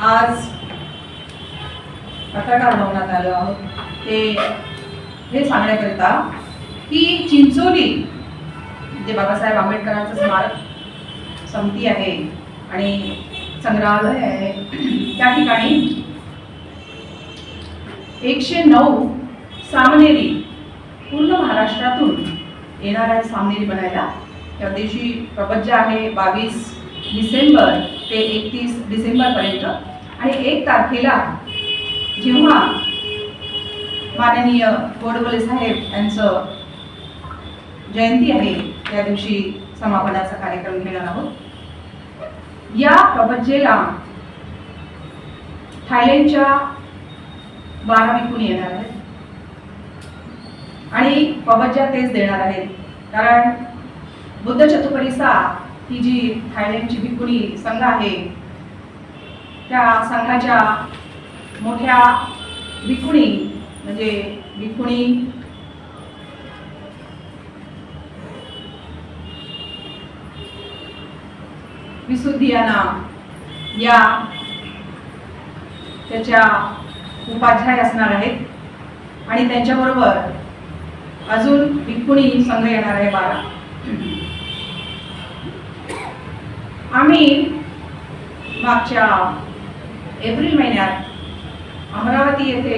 आज पत्रकार भवनात आलो आहोत ते हे सांगण्याकरिता की चिंचोली जे बाबासाहेब आंबेडकरांचं स्मारक समिती आहे आणि संग्रहालय आहे त्या ठिकाणी 109 सामनेरी पूर्ण महाराष्ट्रातून येणार आहे सामनेरी बनायला। त्या दिवशी प्रपंच आहे 22 डिसेंबर ते 31 डिसेंबरपर्यंत आणि 1 तारखेला जेव्हा माननीय गोडबोले साहेब यांचं जयंती आहे त्या दिवशी समापनाचा कार्यक्रम घेणार आहोत। या प्रपंचेला थायलंडच्या 12 विकून येणार आहेत आणि प्रपंचा तेच देणार आहेत, कारण बुद्ध चतुपरिसा ही जी थायलंडची भिकुणी संघ आहे त्या संघाच्या मोठ्या भिकुणी म्हणजे भिकुणी विसुद्धियाना या त्याच्या उपाध्याय असणार आहेत आणि त्यांच्याबरोबर अजून भिकुणी संघ येणार आहे 12। आम्ही मागच्या एप्रिल महिन्यात अमरावती येथे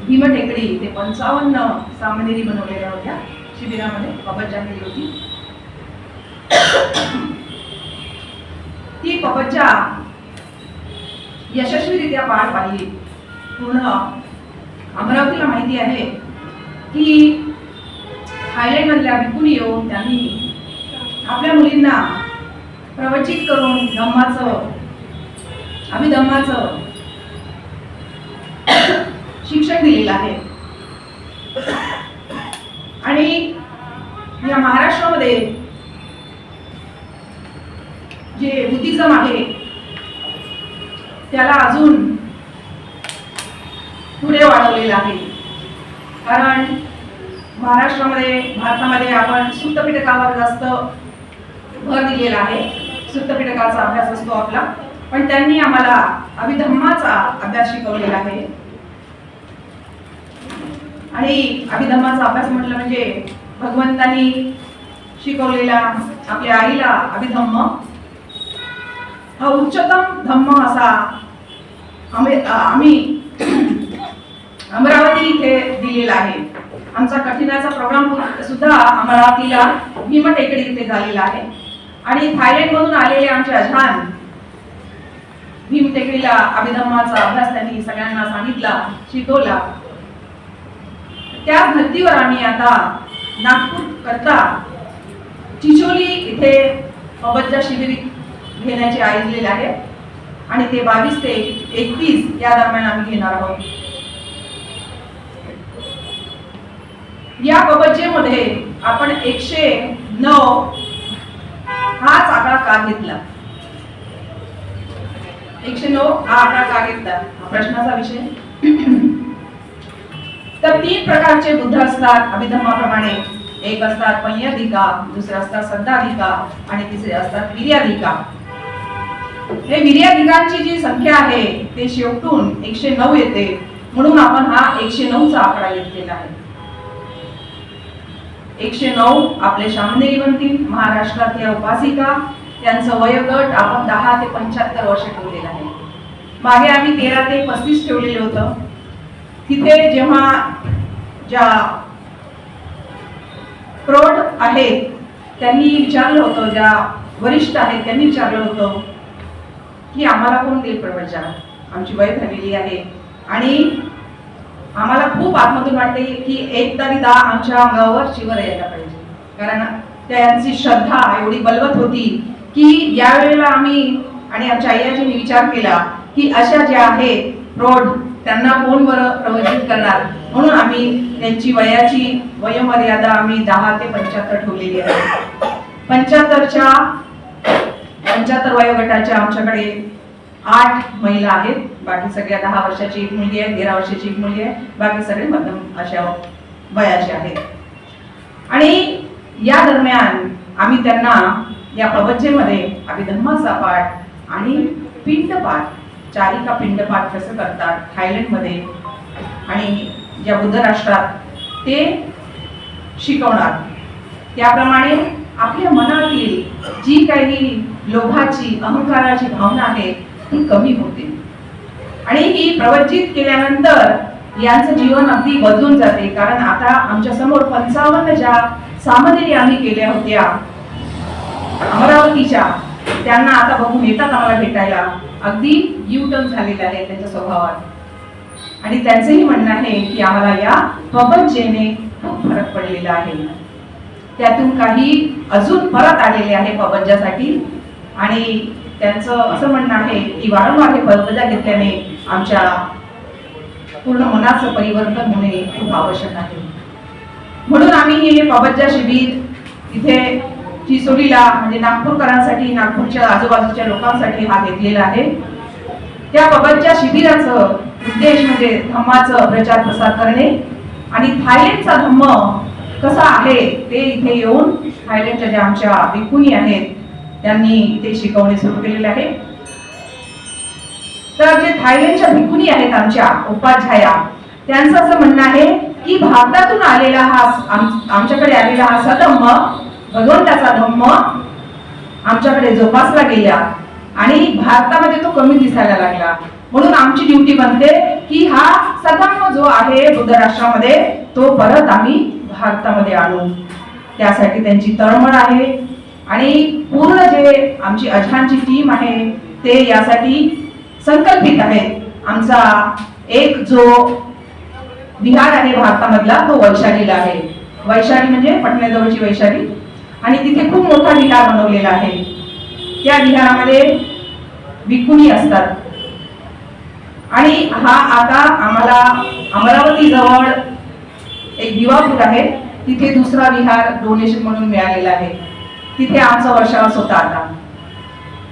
भीमटेकडी ते 55 सामनेरी बनवलेल्या होत्या शिबिरामध्ये पपज्जा केली होती। ती पपज्जा यशस्वीरित्या पार पाडली। पूर्ण अमरावतीला माहिती आहे की थायलंडमधल्या भिकुणी येऊन त्यांनी आपल्या मुलींना प्रवचित करून धम्माचं अभिधम्माचं शिक्षण दिलेलं आहे आणि या महाराष्ट्रामध्ये जे बुद्धिझम आहे त्याला अजून पुढे वाढवलेलं आहे, कारण महाराष्ट्रामध्ये भारतामध्ये आपण सुत्तपिटकावर जास्त भर दिलेला आहे। सुत्तपिटकाचा अभ्यास असतो आपला, पण त्यांनी आम्हाला अभिधम्माचा अभ्यास शिकवलेला आहे आणि अभिधम्माचा अभ्यास म्हटलं म्हणजे भगवंतांनी शिकवलेला आपल्या आईला अभिधम्म हा उच्चतम धम्म असा आम्ही अमरावती इथे दिलेला आहे। आमचा कठीणाचा प्रोग्राम सुद्धा अमरावतीला भीमटेकडी इथे झालेला आहे आणि थायलंड मधून आलेले आमचे अजहान भीमटेकडीला अभिधम्माचा अभ्यास त्यांनी सगळ्यांना सांगितला, शिकवला। त्या धर्तीवर आम्ही आता नागपूर करता चिंचोली इथे पपज्जा शिबिर घेण्याचे आयोजलेले आहे आणि ते 22 ते 31 या दरम्यान आम्ही घेणार आहोत। या पपज्जेमध्ये आपण 109 हाच आकडा का घेतला? 109 हा आकडा का घेतला प्रश्नाचा विषय। तर 3 प्रकारचे बुद्ध असतात अभिधम्माप्रमाणे। एक असतात पंयधिका, दुसरे असतात सद्धाधिका आणि तिसरे असतात वीर्याधिका। हे वीर्याधिकांची जी संख्या आहे ते शेवटून 109 येते, म्हणून आपण हा 109 चा आकडा घेतलेला आहे। 109 आपले सामनेरी बनतील महाराष्ट्रातल्या उपासिका। त्यांचं वयोगट आपण 10 ते 75 वर्ष ठेवलेलं आहे। मागे आम्ही 13 ते 35 ठेवलेलं होतं। तिथे जेव्हा ज्या प्रौढ आहेत त्यांनी विचारलं होतं, ज्या वरिष्ठ आहेत त्यांनी विचारलं होतं की आम्हाला कोण देईल प्रवचन? आमची वय झालेली आहे आणि आम्हाला खूप आतमधून वाटते की एक तरी दा आमच्या अंगावर शिवर यायला पाहिजे, कारण त्यांची श्रद्धा एवढी बलवत होती की यावेळेला आम्ही आणि आमच्या आईजींनी विचार केला की अशा ज्या आहेत प्रौढ त्यांना कोण बरं प्रवचित करणार, म्हणून आम्ही त्यांची वयाची वयोमर्यादा आम्ही 10 ते 75 ठेवलेली आहे। 75 वयोगटाच्या आमच्याकडे 8 महिला आहेत, बाकी सगळ्या 10 वर्षाची एक मुलगी आहे, 13 वर्षाची एक मुलगी आहे, बाकी सगळे मध्यम अशा वयाचे आहेत। आणि या दरम्यान आम्ही त्यांना या प्रवचनेमध्ये अभिधम्माचा पाठ आणि पिंड पाठ चारिका पिंडपाठ कसं करतात थायलंडमध्ये आणि ज्या बुद्ध राष्ट्रात ते शिकवणार, त्याप्रमाणे आपल्या मनातील जी काही लोभाची अहंकाराची भावना आहे ती कमी होते आणि ही प्रवचित केल्यानंतर यांचं जीवन अगदी बदलून जाते. कारण आता आमच्या समोर 55 ज्या सामनेरी आम्ही केल्या होत्या अमरावतीच्या, त्यांना आता बघून येतात आम्हाला भेटायला. अगदी यू-टर्न झालेला आहे त्यांच्या स्वभावात आणि त्यांचंही म्हणणं आहे की आम्हाला या पबज्जेने खूप फरक पडलेला आहे. त्यातून काही अजून परत आलेले आहे पबज्जासाठी आणि त्यांचं असं म्हणणं आहे की वारंवार हे पबज्जा घेतल्याने आमच्या पूर्ण मनाचं परिवर्तन होणे खूप आवश्यक आहे. म्हणून आम्ही हे पबज्जा शिबिर इथे चिचोलीला म्हणजे नागपूरकरांसाठी, नागपूरच्या आजूबाजूच्या लोकांसाठी हा घेतलेला आहे. त्या पबज्जा शिबिराचं उद्देश म्हणजे धम्माचं प्रचार प्रसार करणे आणि थायलंडचा धम्म कसा आहे ते इथे येऊन थायलंडच्या ज्या आमच्या भिक्खुनी आहेत त्यांनी इथे शिकवणे सुरू केलेले आहे. तर जे थायलंडच्या भिक्खुनी आहेत आमच्या उपाध्याया, त्यांचं असं म्हणणं आहे की भारतातून आलेला हा आमच्याकडे आलेला हा सधम्म, भगवंताचा धम्म आमच्याकडे जोपासला गेला आणि भारतामध्ये तो कमी दिसायला लागला. म्हणून आमची ड्युटी बनते की हा सधम्म जो आहे बुद्ध राष्ट्रामध्ये तो परत आम्ही भारतामध्ये आणू. त्यासाठी त्यांची तळमळ आहे आणि पूर्ण जे आमची अजहानची टीम आहे ते यासाठी संकल्पित आहेत. आमचा एक जो विहार आहे भारतामधला तो वैशालीला आहे. वैशाली म्हणजे पटण्याजवळची वैशाली आणि तिथे खूप मोठा विहार बनवलेला आहे. त्या विहारामध्ये भिक्खुनी असतात आणि हा आता आम्हाला अमरावती जवळ एक दिवापूर आहे तिथे दुसरा विहार डोनेशन म्हणून मिळालेला आहे. तिथे आमचा वर्षावास होता. आता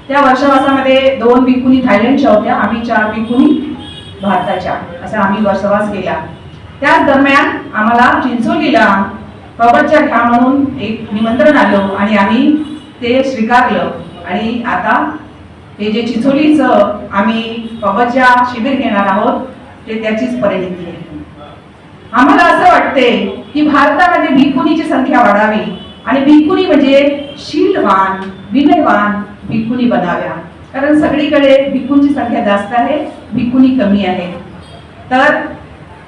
त्या वर्षावासामध्ये 2 भिक्खुनी थायलंडच्या होत्या, आम्ही 4 भिक्खुनी भारताच्या, असा आम्ही वर्षावास केला. त्याच दरम्यान आम्हाला चिंचोलीला पबज्जा घ्या म्हणून एक निमंत्रण आलं आणि आम्ही ते स्वीकारलं आणि आता हे जे चिंचोलीचं आम्ही पबज्जा शिबिर घेणार आहोत ते त्याचीच परिणिती आहे. आम्हाला असं वाटते की भारतामध्ये भिक्खुनीची संख्या वाढावी आणि भिक्खुनी म्हणजे शीलवान, विनयवान भिक्खुनी बनाव्या. कारण सगळीकडे भिक्खूंची संख्या जास्त आहे, भिक्खुनी कमी आहे. तर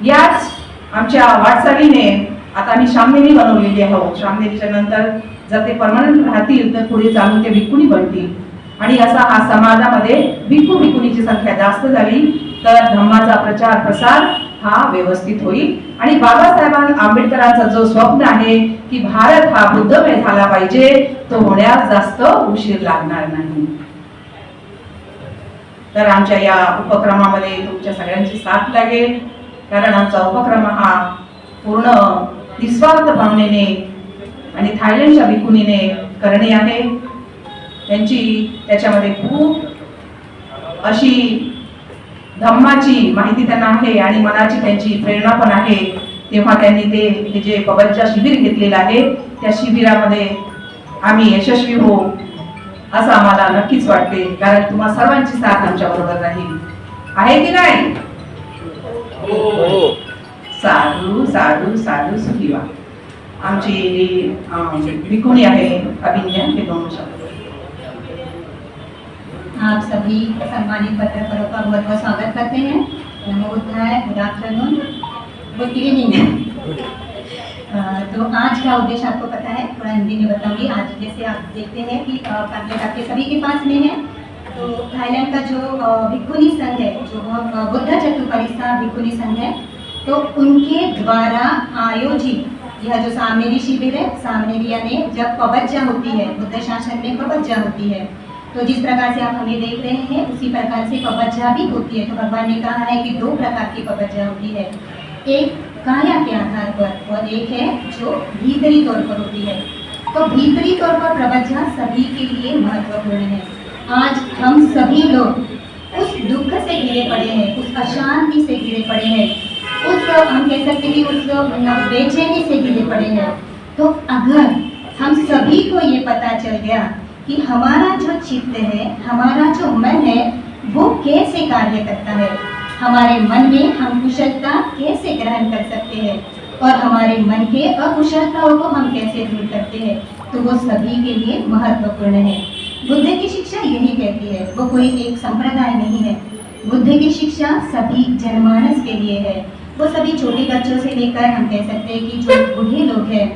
याच आमच्या वाटचालीने आता आम्ही श्रामनेरी बनवलेली आहोत. श्रामनेरीच्या नंतर जर ते परमनंट राहतील तर पुढे चालून ते भिक्खुनी बनतील आणि असा हा समाजामध्ये भिक्खुनीची संख्या जास्त झाली तर धम्माचा प्रचार प्रसार हा व्यवस्थित होईल आणि बाबासाहेब आंबेडकरांचा जो स्वप्न आहे की भारत हा बुद्धमय झाला पाहिजे तो होण्यास जास्त उशीर लागणार नाही. तर आमच्या या उपक्रमामध्ये तुमच्या सगळ्यांची साथ लागेल कारण आमचा उपक्रम हा पूर्ण निस्वार्थ भावनेने आणि थायलंडच्या भिक्खुनीने करणे आहे. त्याच्यामध्ये खूप अशी धम्माची माहिती त्यांना आहे आणि मनाची त्यांची प्रेरणा पण आहे. तेव्हा त्यांनी ते जे पबज्जा शिबिर घेतलेलं आहे त्या शिबिरामध्ये आम्ही यशस्वी होऊ असं आम्हाला नक्कीच वाटते कारण तुम्हा सर्वांची साथ आमच्या बरोबर राहील. आहे की नाही? साधू साधू साधू सुखीवा. आमची भिक्खुनी आहे अभिज्ञा हे 2 शब्द. आप सभी सम्मानित पत्रकारों का बहुत बहुत स्वागत करते हैं. नमो बुद्धाय, गुड आफ्टरनून, गुड इवनिंग. तो आज का उद्देश्य आपको पता है, थोड़ा हिंदी में बताऊंगी. आज जैसे आप देखते हैं कि पैम्फलेट आपके सभी के पास में है. तो थाईलैंड का जो भिक्खुनी संघ है, जो बुद्ध चतुपरिसा भिक्खुनी संघ है, तो उनके द्वारा आयोजित यह जो सामनेरी शिविर है, सामनेरी यानी जब पबज्जा होती है, बुद्ध शासन में पबज्जा होती है, तो जिस प्रकार से आप हमें देख रहे हैं उसी प्रकार से पबज्जा भी होती है. तो भगवान ने कहा है कि 2 प्रकार की पबज्जा होती है, एक काया के आधार पर और एक है जो भीतरी तौर पर होती है. तो भीतरी तौर पर पबज्जा सभी के लिए महत्वपूर्ण है. आज हम सभी लोग उस दुख से घिरे पड़े हैं, उस अशांति से घिरे पड़े हैं, उस हम कह सकते हैं उस बेचैनी से घिरे पड़े हैं. तो अगर हम सभी को ये पता चल गया कि हमारा जो चित्त है, हमारा जो मन है, वो कैसे कैसे कार्य करता है, हमारे मन में हम कुशलता कैसे ग्रहण कर सकते हैं और हमारे मन के अकुशलताओं को हम कैसे दूर करते हैं, तो वो सभी के लिए महत्वपूर्ण है। बुद्ध की शिक्षा यही कहती है, वो कोई एक संप्रदाय नहीं है। बुद्ध की शिक्षा सभी जनमानस के लिए है। वो सभी छोटे बच्चों से लेकर हम कह सकते हैं कि जो बूढ़े लोग हैं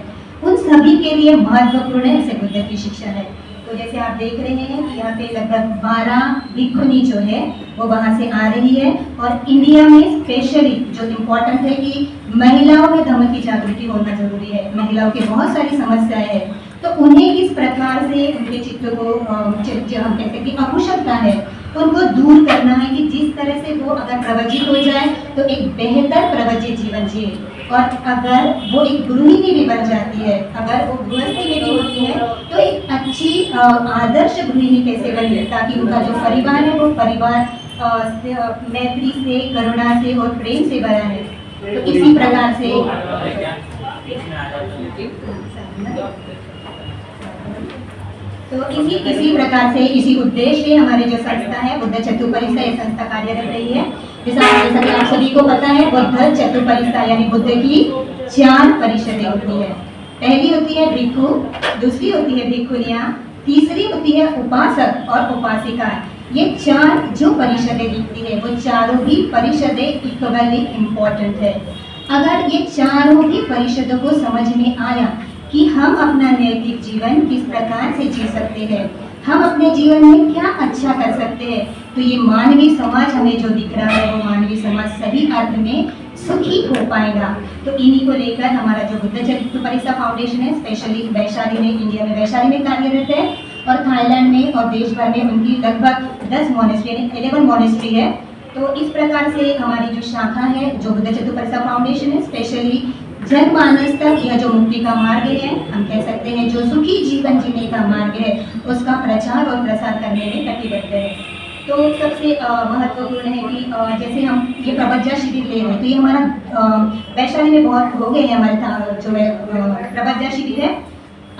उन सभी के लिए महत्वपूर्ण ऐसे बुद्ध की शिक्षा है। तो जैसे आप देख रहे हैं कि यहाँ पे लगभग 12 भिक्षुनी जो है वो वहाँ से आ रही है, और इंडिया में स्पेशली जो इम्पोर्टेंट है कि महिलाओं में धर्म की जागृति होना जरूरी है। महिलाओं की बहुत सारी समस्याएं हैं, तो उन्हें किस प्रकार से उनके चित्र को जो हम कहते हैं कि अकुशलता है उनको दूर करना है, कि जिस तरह से वो अगर प्रवचित हो जाए तो एक बेहतर प्रवचित जीवन जिए, और अगर वो एक गृहिणी भी बन जाती है, अगर वो गृहस्थी में भी होती है तो एक अच्छी आदर्श गृहिणी कैसे बने, ताकि उनका जो परिवार है वो परिवार मैत्री से, करुणा से और प्रेम से भरा है। तो इसी प्रकार से इसी प्रकार से इसी उद्देश्य से हमारी जो संस्था है बुद्ध चतुपरिषद, ये संस्था कार्यरत रही है। जैसा कि आप सभी को पता है, बुद्ध चतुपरिषद यानी बुद्ध की 4 परिषदें होती है। पहली होती है भिक्षु, दूसरी होती है भिक्षुनियाँ, तीसरी होती है उपासक और उपासिका। ये 4 जो परिषदें दिखती है वो चारों भी परिषदें इक्वली इम्पोर्टेंट है। अगर ये चारों भी परिषदों को समझ में आया कि हम अपना नैतिक जीवन किस प्रकार से जी सकते हैं, हम अपने जीवन में क्या अच्छा कर सकते हैं, तो ये मानवीय समाज हमें जो दिख रहा है वो मानवीय समाज सही अर्थ में सुखी हो पाएगा। तो इन्हीं को लेकर हमारा जो बुद्ध चतुपरिषद फाउंडेशन है, स्पेशली वैशाली में, इंडिया में वैशाली में कार्यरत है, और थाईलैंड में और देश भर में उनकी लगभग 10 मॉनेस्ट्री यानी 11 मॉनेस्ट्री है। तो इस प्रकार से हमारी जो शाखा है जो बुद्ध चतुपरिषद फाउंडेशन है, स्पेशली जनमानस तक यह जो मुक्ति का मार्ग है, हम कह सकते हैं जो सुखी जीवन जीने का मार्ग है, उसका प्रचार और प्रसार करने में कटिबद्ध है। तो सबसे महत्वपूर्ण है कि जैसे हम ये प्रवज्जा शिविर ले रहे हैं, तो ये हमारा वैशाली में बहुत हो गए हैं हमारे जो है प्रवज्जा शिविर है।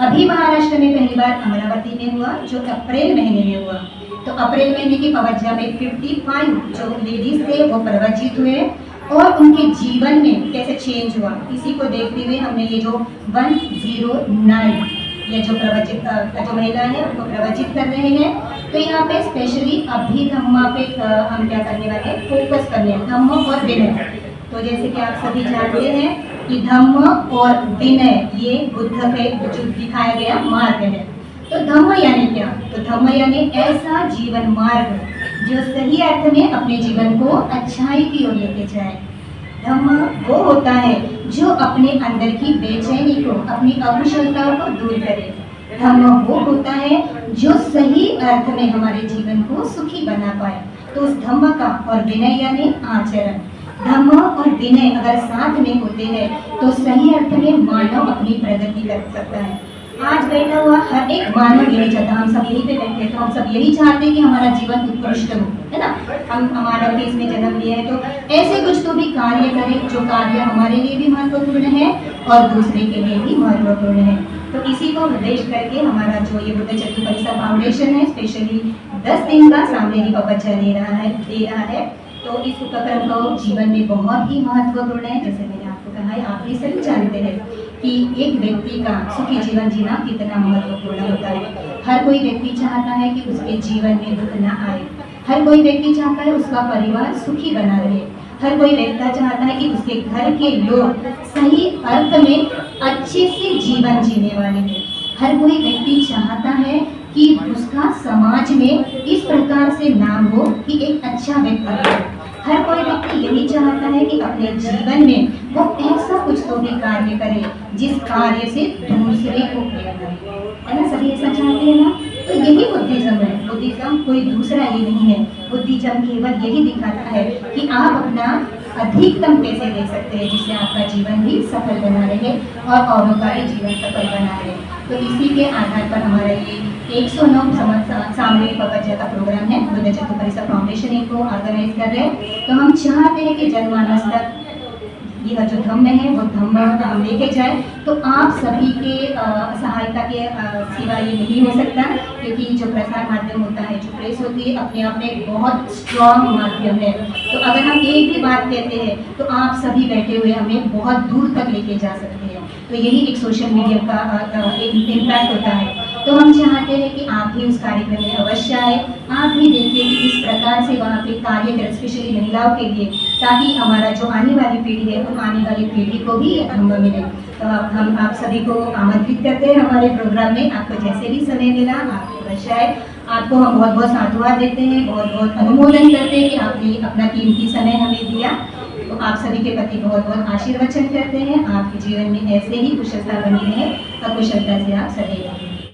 अभी महाराष्ट्र में पहली बार अमरावती में हुआ, जो अप्रैल महीने में हुआ। तो अप्रैल महीने की प्रवज्जा में 55 जो लेडीज थे वो प्रवचित हुए, और उनके जीवन में कैसे चेंज हुआ, इसी को देखते हुए हमने ये जो 109 ये जो प्रवचित जो महिला है उनको प्रवचित कर रहे हैं। तो यहाँ पे स्पेशली अभिधम्मा पे हम क्या करने वाले हैं, फोकस करने हैं, धम्म और विनय। तो जैसे कि आप सभी जानते हैं कि धम्म और विनय ये बुद्ध के जो दिखाया गया मार्ग है। तो धम्म यानी क्या, तो धम्म यानी ऐसा जीवन मार्ग जो सही अर्थ में अपने जीवन को अच्छाई की ओर लेके जाए। धम्म वो होता है जो अपने अंदर की बेचैनी को, अपनी अकुशलताओं को दूर करे। धम्म वो होता है जो सही अर्थ में हमारे जीवन को सुखी बना पाए। तो उस धम्म का, और विनय यानी आचरण, धम्म और विनय अगर साथ में होते हैं तो सही अर्थ में मानव अपनी प्रगति कर सकता है। आज बैठा हुआ हर एक मानव यही चाहता है, हम सब यहीं पे बैठे हैं तो हम सब यही चाहते हैं कि हमारा जीवन उत्कृष्ट हो, है ना। हम मानव के इसमें जन्म लिया है तो ऐसे कुछ तो भी कार्य करें जो कार्य हमारे लिए भी महत्वपूर्ण है और दूसरे के लिए भी महत्वपूर्ण है। तो इसी को उद्देश्य करके हमारा जो ये बुद्ध चतुपरिषद फाउंडेशन है स्पेशली 10 दिन का सामूहिक प्रवचन दे रहा है। तो इस उपक्रम को जीवन में बहुत ही महत्वपूर्ण है। जैसे मैंने आपको कहा है, आप ये सभी जानते हैं कि एक व्यक्ति का सुखी जीवन जीना कितना महत्वपूर्ण होता है। हर कोई व्यक्ति चाहता है कि उसके जीवन में दुख न आए, हर कोई व्यक्ति चाहता है उसका परिवार सुखी बना रहे, हर कोई व्यक्ति चाहता है कि उसके घर के लोग सही अर्थ में अच्छे से जीवन जीने वाले हैं। हर कोई व्यक्ति चाहता है कि उसका समाज में इस प्रकार से नाम हो कि एक अच्छा व्यक्ति हो। हर कोई व्यक्ति यही चाहता है कि अपने जीवन में वो ऐसा कुछ तो भी कार्य करे जिस कार्य से दूसरे को प्रेरणा मिले, है ना। सभी ऐसा चाहते हैं ना। तो यही बुद्धिज्म है। बुद्धिज्म कोई दूसरा ये नहीं है। बुद्धिज्म केवल यही दिखाता है कि आप अपना अधिकतम कैसे दे सकते हैं जिससे आपका जीवन भी सफल बना रहे और औरों का भी जीवन सफल बना रहे। तो इसी के आधार पर हमारा ये 109 सामूहिक प्रवचन का प्रोग्राम है। बुद्ध चतुपरिषद फाउंडेशन इनको ऑर्गेनाइज कर रहे हैं। तो हम चाहते हैं कि जनमानस तक यह जो धम्म है वो धम्म हम लेके जाए, तो आप सभी के सहायता के सिवा ये नहीं हो सकता, क्योंकि जो प्रसार माध्यम होता है, जो प्रेस होती है, अपने आप में एक बहुत स्ट्रॉन्ग माध्यम है। तो अगर हम एक भी बात कहते हैं तो आप सभी बैठे हुए हमें बहुत दूर तक लेके जा सकते हैं। तो यही एक सोशल मीडिया का एक इम्पैक्ट होता है। तो हम चाहते हैं कि आप भी उस कार्यक्रम में अवश्य आए, आप भी देखिए कि किस प्रकार से वहाँ पे कार्य करें, स्पेशली महिलाओं के लिए, ताकि हमारा जो आने वाली पीढ़ी है, उन आने वाली पीढ़ी को भी ये धम्म मिले। तो हम आप सभी को आमंत्रित करते हैं हमारे प्रोग्राम में। आपको जैसे भी समय मिला आप अवश्य आए। आपको हम बहुत बहुत साधुवाद देते हैं, बहुत बहुत अनुमोदन करते हैं कि आपने अपना कीमती समय हमें दिया। तो आप सभी के प्रति बहुत बहुत आशीर्वचन करते हैं। आपके जीवन में ऐसे ही कुशलता बनी रहे और कुशलता से आप सदैव रहें।